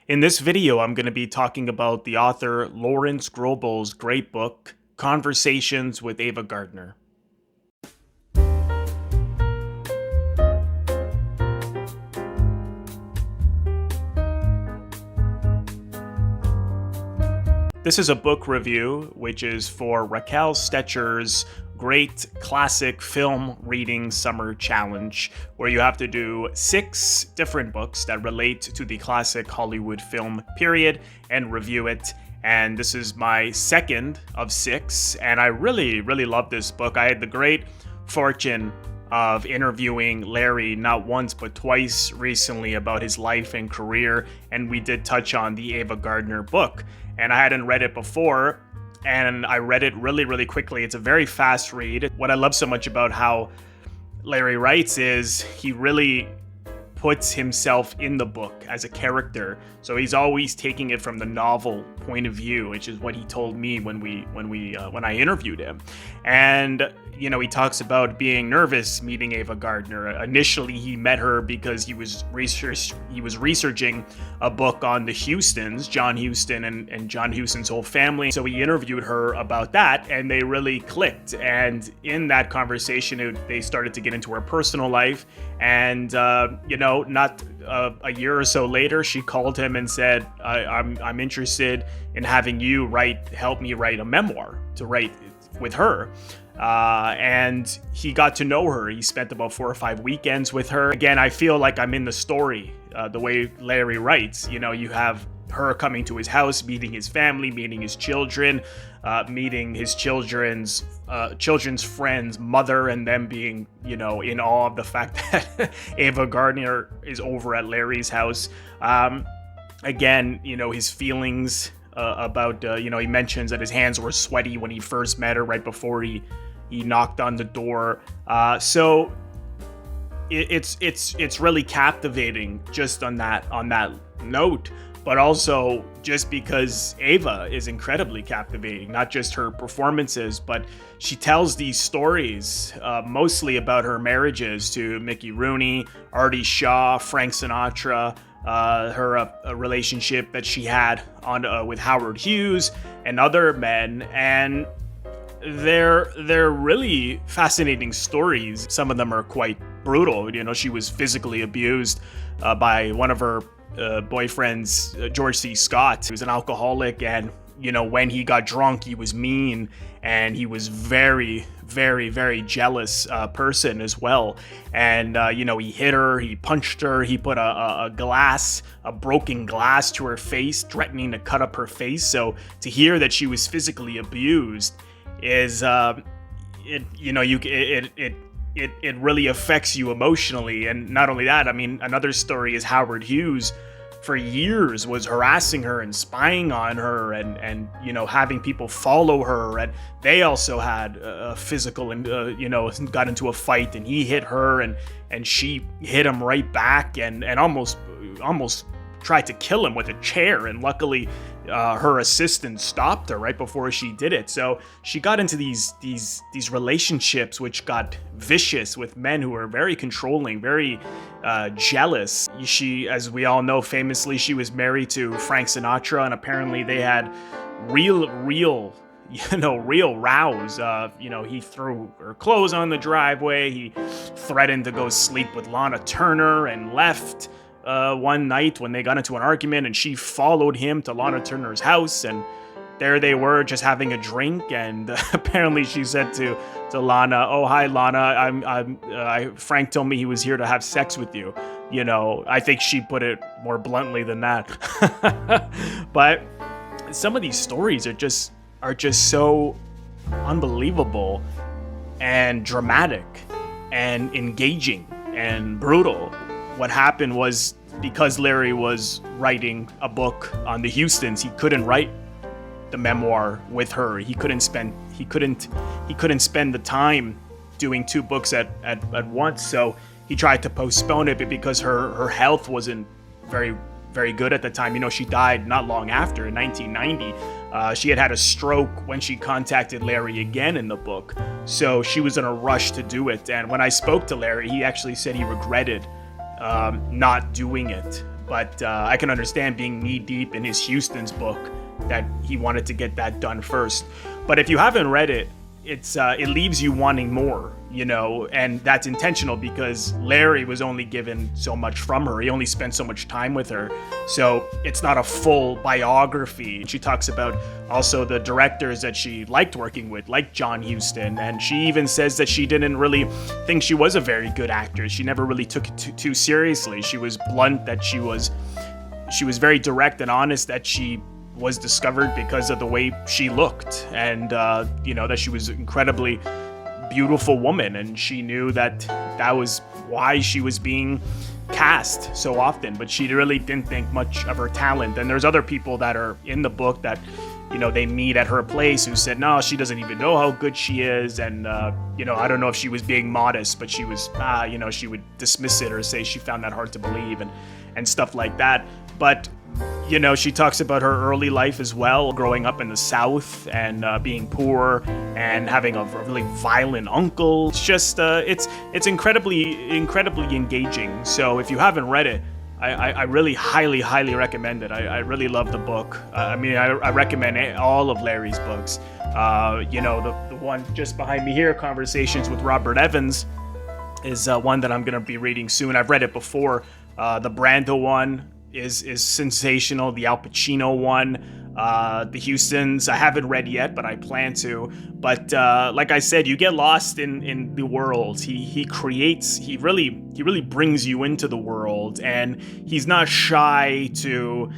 In this video, I'm going to be talking about the author Lawrence Grobel's great book, Conversations with Ava Gardner. This is a book review, which is for Raquel Stecher's great classic film reading summer challenge, where you have to do 6 different books that relate to the classic Hollywood film period and review it. And this is my second of 6, and I really love this book. I had the great fortune of interviewing Larry not once but twice recently about his life and career, and we did touch on the Ava Gardner book. And I hadn't read it before, and I read it really quickly. It's a very fast read. What I love so much about how Larry writes is he really puts himself in the book as a character. So he's always taking it from the novel point of view, which is what he told me when I interviewed him. And he talks about being nervous meeting Ava Gardner. Initially, he met her because he was researching a book on the Houstons, John Huston and John Huston's whole family. So he interviewed her about that, and they really clicked. And in that conversation, they started to get into her personal life. And not a year or so later, she called him and said, "I'm interested in having you help me write a memoir to write with her." And he got to know her. He spent about 4 or 5 weekends with her. Again, I feel like I'm in the story, the way Larry writes. You have her coming to his house, meeting his family, meeting his children, meeting his children's friends' mother, and them being, in awe of the fact that Ava Gardner is over at Larry's house. Again, his feelings about, he mentions that his hands were sweaty when he first met her, right before he knocked on the door. So it's really captivating just on that note. But also just because Ava is incredibly captivating, not just her performances, but she tells these stories mostly about her marriages to Mickey Rooney, Artie Shaw, Frank Sinatra, her relationship that she had with Howard Hughes and other men. And they're really fascinating stories. Some of them are quite brutal. She was physically abused by one of her boyfriends, George C. Scott, who was an alcoholic, and when he got drunk, he was mean, and he was very jealous person as well. And he hit her, he punched her, he put a broken glass to her face, threatening to cut up her face. So to hear that she was physically abused is it really affects you emotionally. And not only that, another story is Howard Hughes for years was harassing her and spying on her and having people follow her, and they also had a physical and got into a fight, and he hit her and she hit him right back and almost tried to kill him with a chair, and luckily her assistant stopped her right before she did it. So she got into these relationships which got vicious with men who were very controlling, very jealous. She, as we all know, famously, she was married to Frank Sinatra, and apparently they had real rows. He threw her clothes on the driveway. He threatened to go sleep with Lana Turner and left one night when they got into an argument, and she followed him to Lana Turner's house, and there they were just having a drink. And apparently she said to Lana, "Oh, hi Lana, Frank told me he was here to have sex with you." I think she put it more bluntly than that. But some of these stories are just so unbelievable and dramatic and engaging and brutal. What happened was, because Larry was writing a book on the Houstons, he couldn't write the memoir with her. He couldn't spend the time doing 2 books at once. So he tried to postpone it, but because her health wasn't very good at the time. She died not long after, in 1990. She had a stroke when she contacted Larry again in the book. So she was in a rush to do it. And when I spoke to Larry, he actually said he regretted not doing it. but I can understand being knee deep in his Houston's book that he wanted to get that done first. But if you haven't read it, it leaves you wanting more, you know, and that's intentional because Larry was only given so much from her. He only spent so much time with her. So it's not a full biography. She talks about also the directors that she liked working with, like John Huston. And she even says that she didn't really think she was a very good actor. She never really took it too seriously. She was blunt that she was very direct and honest that she was discovered because of the way she looked, and you know, that she was an incredibly beautiful woman, and she knew that that was why she was being cast so often, but she really didn't think much of her talent. And there's other people that are in the book that, you know, they meet at her place who said, no, she doesn't even know how good she is, and you know, I don't know if she was being modest, but she was you know, she would dismiss it or say she found that hard to believe and stuff like that. But you know, she talks about her early life as well, growing up in the South and being poor and having a really violent uncle. It's just, it's incredibly engaging. So if you haven't read it, I really highly recommend it. I really love the book. I mean, I recommend all of Larry's books. You know, the one just behind me here, Conversations with Robert Evans, is one that I'm going to be reading soon. I've read it before. The Brando one is sensational. The Al Pacino one, the Hustons, I haven't read yet, but I plan to. But like I said, you get lost in the world. He really brings you into the world, and he's not shy to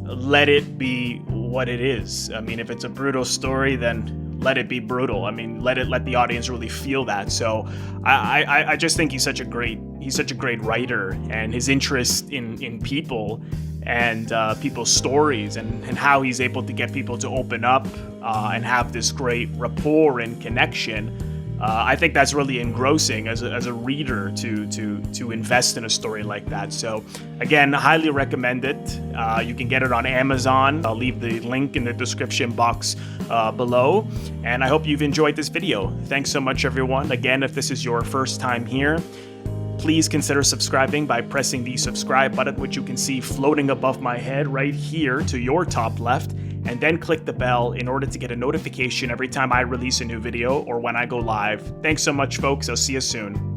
let it be what it is. I mean, if it's a brutal story, then let it be brutal. I mean, let the audience really feel that. So I just think he's such a great writer, and his interest in people and people's stories and how he's able to get people to open up and have this great rapport and connection. I think that's really engrossing as a reader to invest in a story like that. So again, highly recommend it. You can get it on Amazon. I'll leave the link in the description box below. And I hope you've enjoyed this video. Thanks so much, everyone. Again, if this is your first time here, please consider subscribing by pressing the subscribe button, which you can see floating above my head right here to your top left, and then click the bell in order to get a notification every time I release a new video or when I go live. Thanks so much, folks. I'll see you soon.